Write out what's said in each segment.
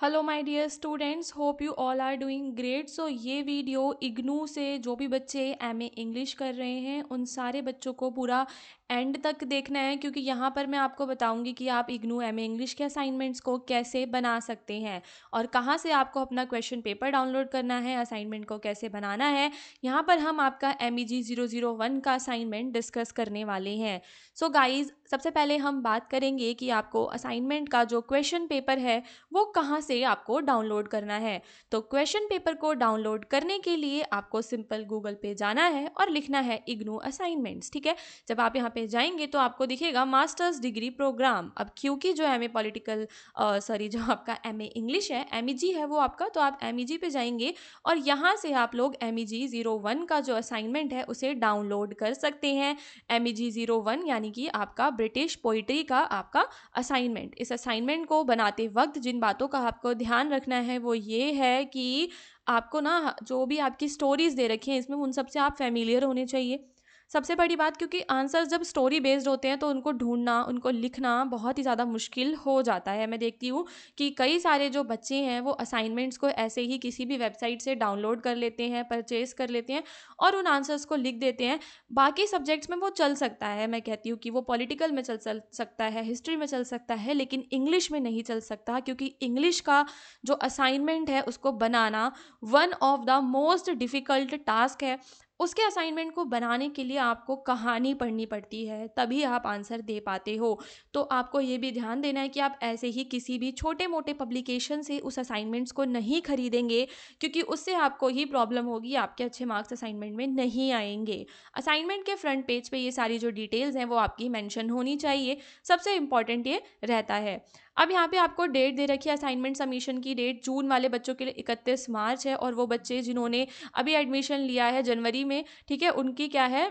Hello my dear students, hope you all are doing great. So ये video IGNOU से जो भी बच्चे एमए इंग्लिश कर रहे हैं उन सारे बच्चों को पूरा एंड तक देखना है, क्योंकि यहाँ पर मैं आपको बताऊंगी कि आप इग्नू एमए इंग्लिश के असाइनमेंट्स को कैसे बना सकते हैं और कहाँ से आपको अपना क्वेश्चन पेपर डाउनलोड करना है, असाइनमेंट को कैसे बनाना है। यहाँ पर हम आपका MEG 001 का असाइनमेंट डिस्कस करने वाले हैं। सो गाइज, सबसे पहले हम बात करेंगे कि आपको असाइनमेंट का जो क्वेश्चन पेपर है वो कहाँ से आपको डाउनलोड करना है। तो क्वेश्चन पेपर को डाउनलोड करने के लिए आपको सिंपल गूगल पे जाना है और लिखना है इग्नू असाइनमेंट्स। ठीक है, जब आप यहाँ पे जाएंगे तो आपको दिखेगा मास्टर्स डिग्री प्रोग्राम। अब क्योंकि जो एमए पॉलिटिकल जो आपका एमए इंग्लिश है, MEG है वो आपका, तो आप MEG पे जाएंगे और यहाँ से आप लोग MEG 01 का जो असाइनमेंट है उसे डाउनलोड कर सकते हैं। MEG 01 यानी कि आपका ब्रिटिश पोइट्री का आपका असाइनमेंट। इस असाइनमेंट को बनाते वक्त जिन बातों का आपको ध्यान रखना है वो ये है कि आपको ना जो भी आपकी स्टोरीज दे रखी हैं इसमें उन सब से आप फेमिलियर होने चाहिए। सबसे बड़ी बात, क्योंकि आंसर्स जब स्टोरी बेस्ड होते हैं तो उनको ढूंढना, उनको लिखना बहुत ही ज़्यादा मुश्किल हो जाता है। मैं देखती हूँ कि कई सारे जो बच्चे हैं वो असाइनमेंट्स को ऐसे ही किसी भी वेबसाइट से डाउनलोड कर लेते हैं, परचेज कर लेते हैं और उन आंसर्स को लिख देते हैं। बाकी सब्जेक्ट्स में वो चल सकता है, मैं कहती हूँ कि वो पॉलिटिकल में चल सकता है, हिस्ट्री में चल सकता है, लेकिन इंग्लिश में नहीं चल सकता, क्योंकि इंग्लिश का जो असाइनमेंट है उसको बनाना one of the most difficult task है। उसके असाइनमेंट को बनाने के लिए आपको कहानी पढ़नी पड़ती है, तभी आप आंसर दे पाते हो। तो आपको ये भी ध्यान देना है कि आप ऐसे ही किसी भी छोटे मोटे पब्लिकेशन से उस असाइनमेंट्स को नहीं खरीदेंगे, क्योंकि उससे आपको ही प्रॉब्लम होगी, आपके अच्छे मार्क्स असाइनमेंट में नहीं आएंगे। असाइनमेंट के फ्रंट पेज पे ये सारी जो डिटेल्स हैं वो आपकी मेंशन होनी चाहिए, सबसे इम्पॉर्टेंट ये रहता है। अब यहाँ पे आपको डेट दे रखी है, असाइनमेंट सबमिशन की डेट जून वाले बच्चों के लिए 31 मार्च है, और वो बच्चे जिन्होंने अभी एडमिशन लिया है जनवरी में, ठीक है, उनकी क्या है,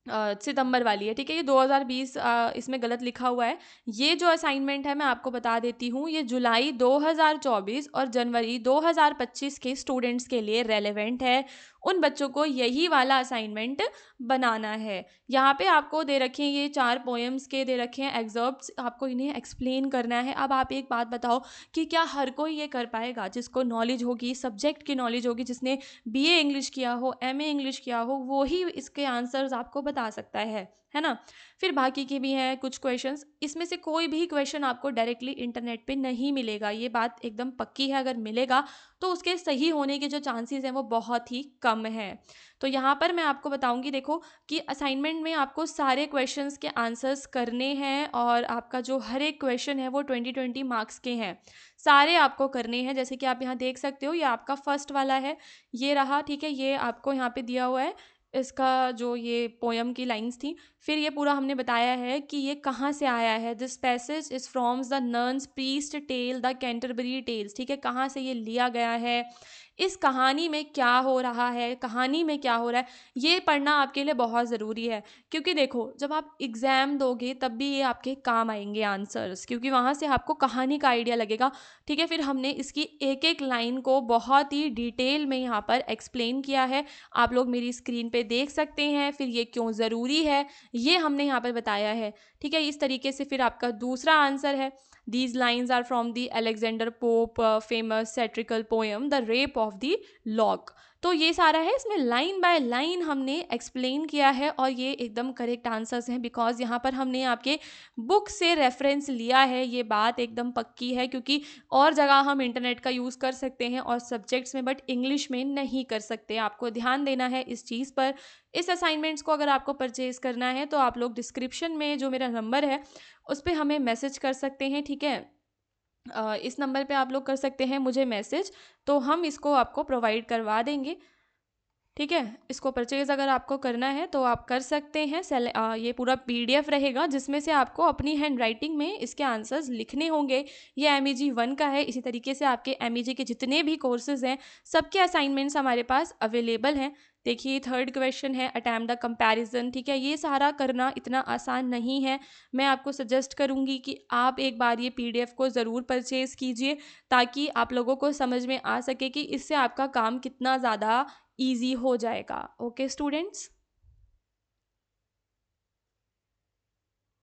सितंबर वाली है। ठीक है, ये 2020 इसमें गलत लिखा हुआ है। ये जो असाइनमेंट है मैं आपको बता देती हूँ, ये जुलाई 2024 और जनवरी 2025 के स्टूडेंट्स के लिए रेलेवेंट है। उन बच्चों को यही वाला असाइनमेंट बनाना है। यहाँ पे आपको दे रखे हैं, ये 4 पोएम्स के दे रखे हैं एग्जर्प्ट्स, आपको इन्हें एक्सप्लेन करना है। अब आप एक बात बताओ कि क्या हर कोई ये कर पाएगा? जिसको नॉलेज होगी, सब्जेक्ट की नॉलेज होगी, जिसने BA इंग्लिश किया हो, MA इंग्लिश किया हो, वो ही इसके आंसर्स आपको बता सकता है ना। फिर बाकी के भी हैं कुछ क्वेश्चंस, इसमें से कोई भी क्वेश्चन आपको डायरेक्टली इंटरनेट पे नहीं मिलेगा, ये बात एकदम पक्की है। अगर मिलेगा तो उसके सही होने के जो चांसेस हैं वो बहुत ही कम है। तो यहाँ पर मैं आपको बताऊंगी, देखो कि असाइनमेंट में आपको सारे क्वेश्चंस के आंसर्स करने हैं और आपका जो हर एक क्वेश्चन है वो 20-20 मार्क्स के हैं, सारे आपको करने हैं। जैसे कि आप यहाँ देख सकते हो, ये आपका फर्स्ट वाला है, ये रहा। ठीक है, ये आपको यहाँ पे दिया हुआ है, इसका जो ये पोयम की लाइंस थी। फिर ये पूरा हमने बताया है कि ये कहाँ से आया है, this passage is from the nun's priest tale the Canterbury tales. ठीक है, कहाँ से ये लिया गया है, इस कहानी में क्या हो रहा है, कहानी में क्या हो रहा है, ये पढ़ना आपके लिए बहुत ज़रूरी है। क्योंकि देखो, जब आप एग्ज़ाम दोगे तब भी ये आपके काम आएंगे आंसर्स, क्योंकि वहाँ से आपको कहानी का आइडिया लगेगा। ठीक है, फिर हमने इसकी एक एक लाइन को बहुत ही डिटेल में यहाँ पर एक्सप्लेन किया है, आप लोग मेरी स्क्रीन पे देख सकते हैं। फिर ये क्यों ज़रूरी है ये हमने यहाँ पर बताया है। ठीक है, इस तरीके से फिर आपका दूसरा आंसर है, these lines are from the Alexander Pope famous satirical poem the rape of the lock. तो ये सारा है, इसमें लाइन बाय लाइन हमने एक्सप्लेन किया है और ये एकदम करेक्ट आंसर्स हैं, बिकॉज यहाँ पर हमने आपके बुक से रेफरेंस लिया है। ये बात एकदम पक्की है, क्योंकि और जगह हम इंटरनेट का यूज़ कर सकते हैं और सब्जेक्ट्स में, बट इंग्लिश में नहीं कर सकते। आपको ध्यान देना है इस चीज़ पर। इस असाइनमेंट्स को अगर आपको परचेज करना है तो आप लोग डिस्क्रिप्शन में जो मेरा नंबर है उस पर हमें मैसेज कर सकते हैं। ठीक है, इस नंबर पे आप लोग कर सकते हैं मुझे मैसेज, तो हम इसको आपको प्रोवाइड करवा देंगे। ठीक है, इसको परचेज़ अगर आपको करना है तो आप कर सकते हैं। ये पूरा PDF रहेगा जिसमें से आपको अपनी हैंड राइटिंग में इसके आंसर्स लिखने होंगे। ये MEG 1 का है, इसी तरीके से आपके MEG के जितने भी कोर्सेज़ हैं सबके असाइनमेंट्स हमारे पास अवेलेबल हैं। देखिए, थर्ड क्वेश्चन है अटेम्प्ट द कंपैरिजन। ठीक है, ये सारा करना इतना आसान नहीं है। मैं आपको सजेस्ट करूँगी कि आप एक बार ये PDF को ज़रूर परचेज़ कीजिए, ताकि आप लोगों को समझ में आ सके कि इससे आपका काम कितना ज़्यादा ईजी हो जाएगा। Okay students.